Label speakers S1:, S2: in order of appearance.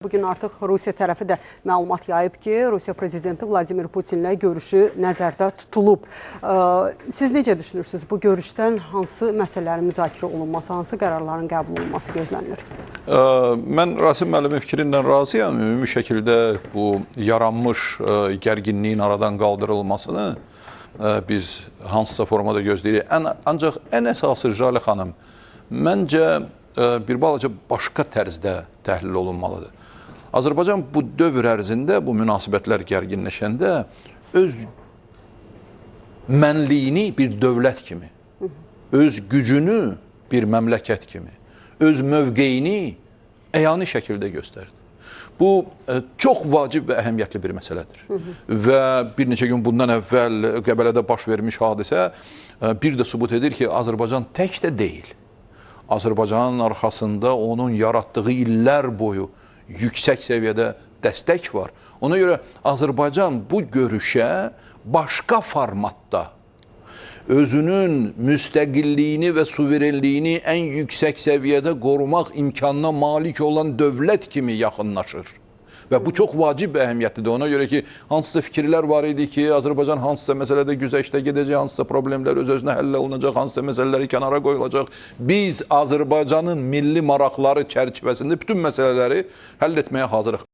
S1: Bugün artıq Rusiya tərəfi də məlumat yayıb ki, Rusiya prezidenti Vladimir Putinlə görüşü nəzərdə tutulub. Siz necə düşünürsünüz? Bu görüşdən hansı məsələlərin müzakirə olunması, hansı qərarların qəbul olunması gözlənilir?
S2: Mən Rasim müəllimin fikrindən razıyam. Ümumi şəkildə bu yaranmış gərginliyin aradan qaldırılmasını biz hansısa formada gözləyirik. Ancaq ən əsası Jale xanım, məncə bir balaca başqa tərzdə təhlil olunmalıdır. Azərbaycan bu dövr ərzində, bu münasibətlər gərginləşəndə öz mənliyini bir dövlət kimi, öz gücünü bir məmləkət kimi, öz mövqeyini əyani şəkildə göstərdi. Bu çox vacib və əhəmiyyətli bir məsələdir. Və bir neçə gün bundan əvvəl Qəbələdə baş vermiş hadisə bir də sübut edir ki, Azərbaycan tək də deyil. Azərbaycanın arxasında onun yaratdığı illər boyu yüksək səviyyədə dəstək var. Ona görə Azərbaycan bu görüşə başqa formatda özünün müstəqilliyini və suverenliyini ən yüksək səviyyədə qorumaq imkanına malik olan dövlət kimi yaxınlaşır. Və bu çox vacib və əhəmiyyətlidir. Ona görə ki, hansısa fikirlər var idi ki, Azərbaycan hansısa məsələdə güzəştə gedəcək, hansısa problemlər öz-özünə həll olunacaq, hansısa məsələləri kənara qoyulacaq. Biz Azərbaycanın milli maraqları çərçivəsində bütün məsələləri həll etməyə hazırıq.